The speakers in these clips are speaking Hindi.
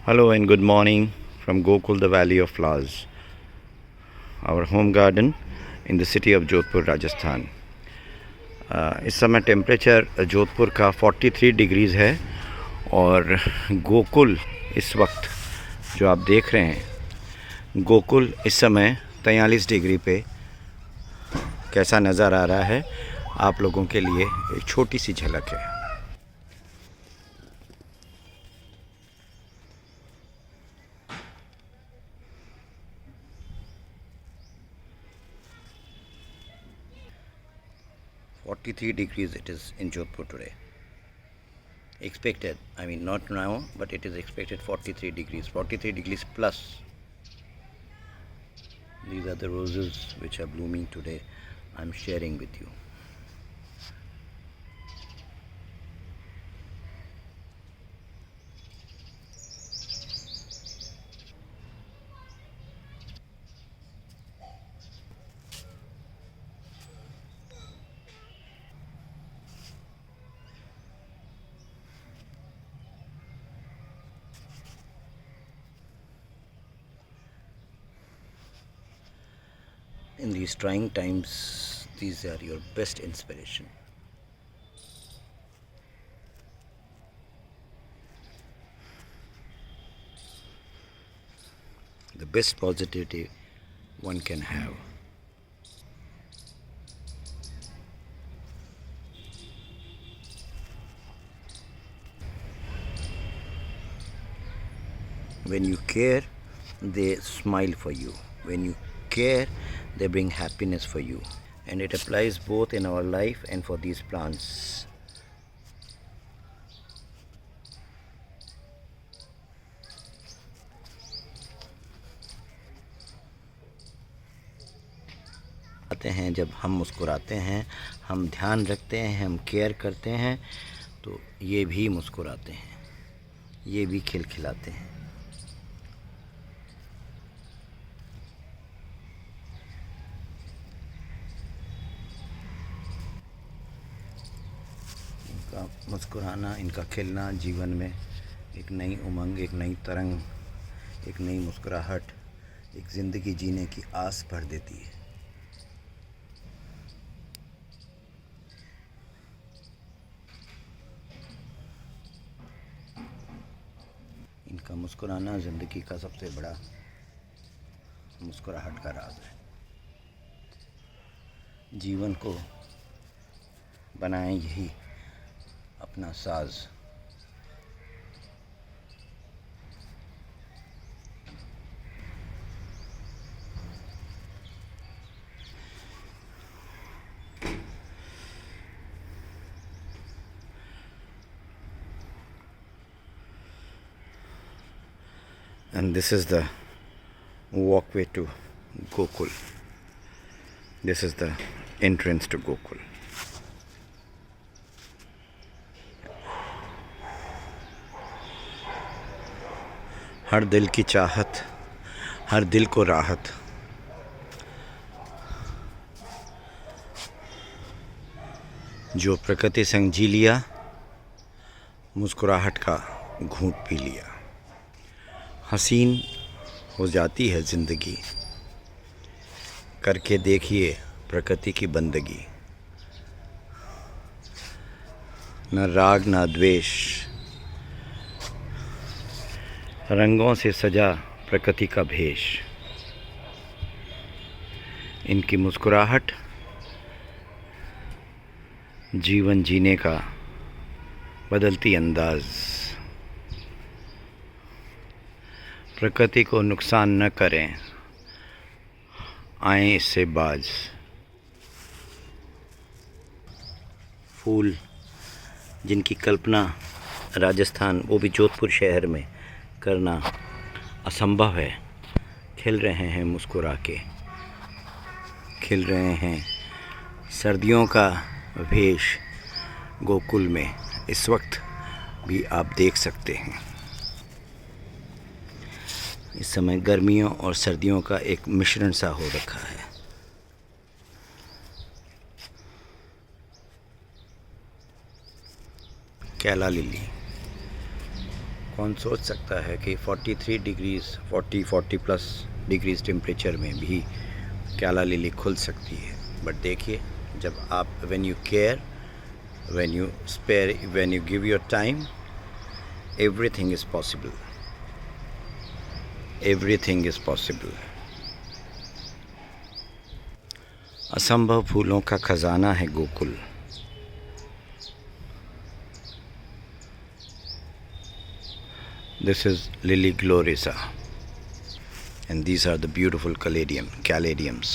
Hello and good morning from Gokul, the Valley of Flowers, our home garden in the city of Jodhpur, Rajasthan. इस समय टेम्परेचर जोधपुर का 43 डिग्रीज़ है और गोकुल इस वक्त जो आप देख रहे हैं, गोकुल इस समय 43 डिग्री पे कैसा नज़र आ रहा है, आप लोगों के लिए एक छोटी सी झलक है. 43 degrees it is in Jodhpur today. Expected, I mean not now, but it is expected 43 degrees plus. These are the roses which are blooming today. I'm sharing with you. In these trying times, these are your best inspiration. The best positivity one can have. When you care, they smile for you. When you care, they bring happiness for you. And it applies both in our life and for these plants. आते हैं जब हम मुस्कुराते हैं, हम ध्यान रखते हैं, हम केयर करते हैं, तो ये भी मुस्कुराते हैं, ये भी खिलखिलाते हैं. इनका मुस्कुराना, इनका खिलना जीवन में एक नई उमंग, एक नई तरंग, एक नई मुस्कुराहट, एक ज़िंदगी जीने की आस भर देती है. इनका मुस्कुराना ज़िंदगी का सबसे बड़ा मुस्कुराहट का राज है. जीवन को बनाएं यही अपना साज. And this is the walkway to Gokul. This is the entrance to Gokul. हर दिल की चाहत, हर दिल को राहत. जो प्रकृति संग जी लिया, मुस्कुराहट का घूंट पी लिया. हसीन हो जाती है ज़िंदगी, करके देखिए प्रकृति की बंदगी. न राग न द्वेष, रंगों से सजा प्रकृति का भेष. इनकी मुस्कुराहट जीवन जीने का बदलती अंदाज. प्रकृति को नुकसान न करें, आएं इससे बाज. फूल जिनकी कल्पना राजस्थान, वो भी जोधपुर शहर में करना असंभव है, खिल रहे हैं मुस्कुरा के, खिल रहे हैं. सर्दियों का वेश गोकुल में इस वक्त भी आप देख सकते हैं. इस समय गर्मियों और सर्दियों का एक मिश्रण सा हो रखा है. कैला लिली, कौन सोच सकता है कि 43 डिग्रीज़ 40 प्लस डिग्रीज़ टेम्परेचर में भी क्याला लिली खुल सकती है। बट देखिए, जब आप when you care, when you spare, when you give your time, everything is possible, everything is possible. असंभव फूलों का खजाना है Gokul. This is Lily gloriosa, and these are the beautiful caladiums,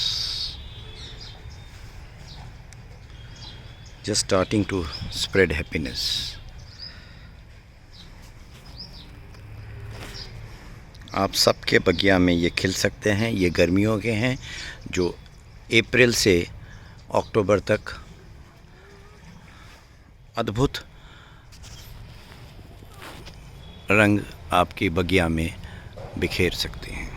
just starting to spread happiness. आप सबके बगिया में ये खिल सकते हैं। ये गर्मियों के हैं जो अप्रैल से अक्टूबर तक अद्भुत रंग आपकी बगिया में बिखेर सकते हैं।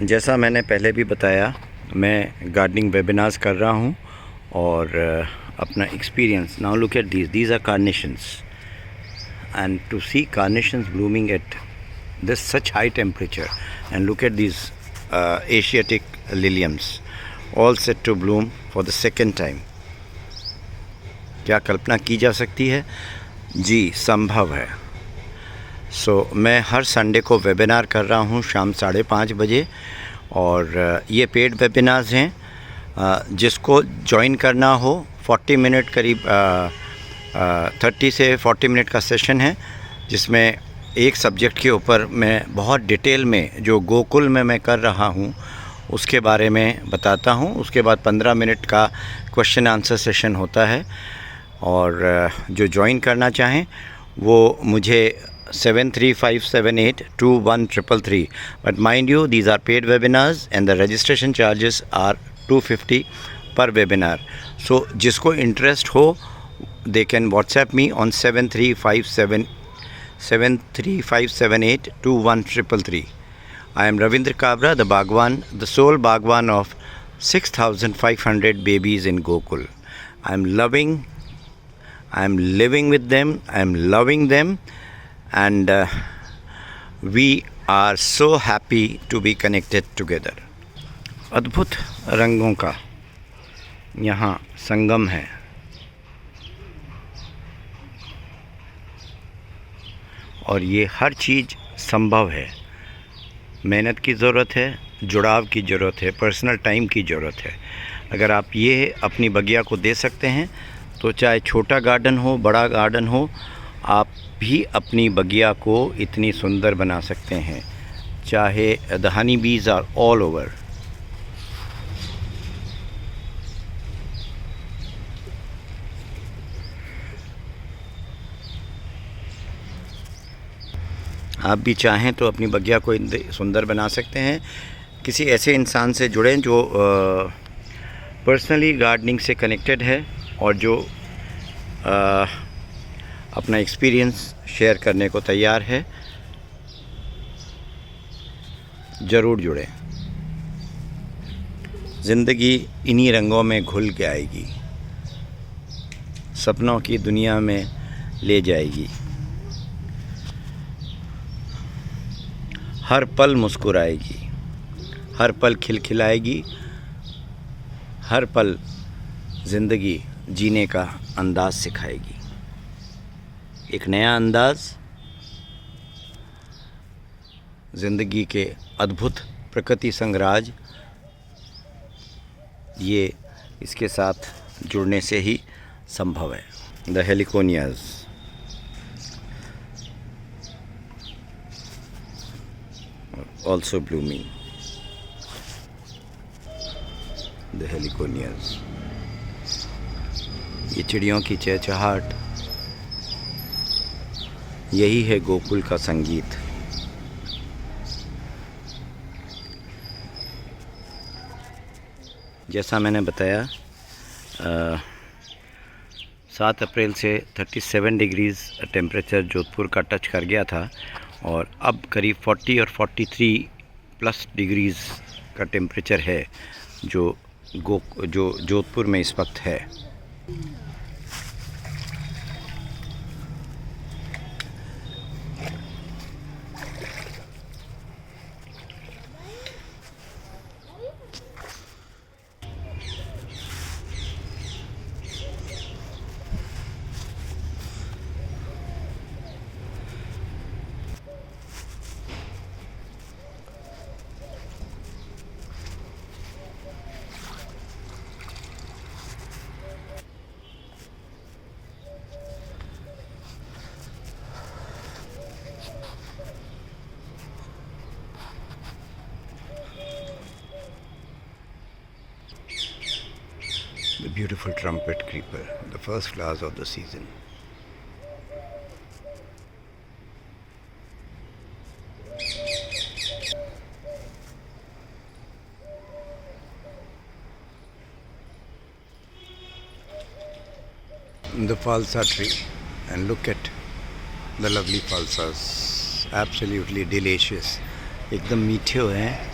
जैसा मैंने पहले भी बताया, मैं गार्डनिंग वेबिनार्स कर रहा हूं और अपना experience. Now look at these are carnations, and to see carnations blooming at this such high temperature, and look at these Asiatic liliums all set to bloom for the second time. क्या कल्पना की जा सकती है? जी, संभव है। मैं हर संडे को वेबिनार कर रहा हूँ शाम 5:30 बजे, और ये पेड वेबिनार्स हैं। जिसको ज्वाइन करना हो, 40 मिनट करीब 30 से 40 मिनट का सेशन है, जिसमें एक सब्जेक्ट के ऊपर मैं बहुत डिटेल में, जो गोकुल में मैं कर रहा हूँ उसके बारे में बताता हूँ। उसके बाद 15 मिनट का क्वेश्चन आंसर सेशन होता है, और जो ज्वाइन करना चाहें वो मुझे 7357821333। But mind you, these are paid webinars and the registration charges are 250 per webinar. So जिसको इंटरेस्ट हो, they can WhatsApp me on 7357821333। I am Ravindra Kabra, the Bhagwan, the sole Bhagwan of 6,500 babies in Gokul. I am living with them, I am loving them, and we are so happy to be connected together. अद्भुत रंगों का यहाँ संगम है। और ये हर चीज़ संभव है। मेहनत की ज़रूरत है, जुड़ाव की ज़रूरत है, पर्सनल टाइम की ज़रूरत है। अगर आप ये अपनी बगिया को दे सकते हैं, तो चाहे छोटा गार्डन हो, बड़ा गार्डन हो, आप भी अपनी बगिया को इतनी सुंदर बना सकते हैं। चाहे the honey bees are all over. आप भी चाहें तो अपनी बगिया को सुंदर बना सकते हैं। किसी ऐसे इंसान से जुड़ें जो पर्सनली गार्डनिंग से कनेक्टेड है और जो अपना एक्सपीरियंस शेयर करने को तैयार है। ज़रूर जुड़ें। ज़िंदगी इन्हीं रंगों में घुल के आएगी, सपनों की दुनिया में ले जाएगी। हर पल मुस्कुराएगी, हर पल खिलखिलाएगी, हर पल ज़िंदगी जीने का अंदाज़ सिखाएगी। एक नया अंदाज़ ज़िंदगी के अद्भुत प्रकृति संगराज, ये इसके साथ जुड़ने से ही संभव है। The heliconias, also blooming, the heliconias। ये चिड़ियों की चहचहाट, यही है गोकुल का संगीत। जैसा मैंने बताया, 7 अप्रैल से 37 डिग्रीज़ टेम्परेचर जोधपुर का टच कर गया था, और अब करीब 40 और 43 प्लस डिग्रीज़ का टेम्परेचर है, जो जो जोधपुर में इस वक्त है। The beautiful trumpet creeper, the first flowers of the season. The falsa tree, and look at the lovely falsas, absolutely delicious, एकदम मीठे हैं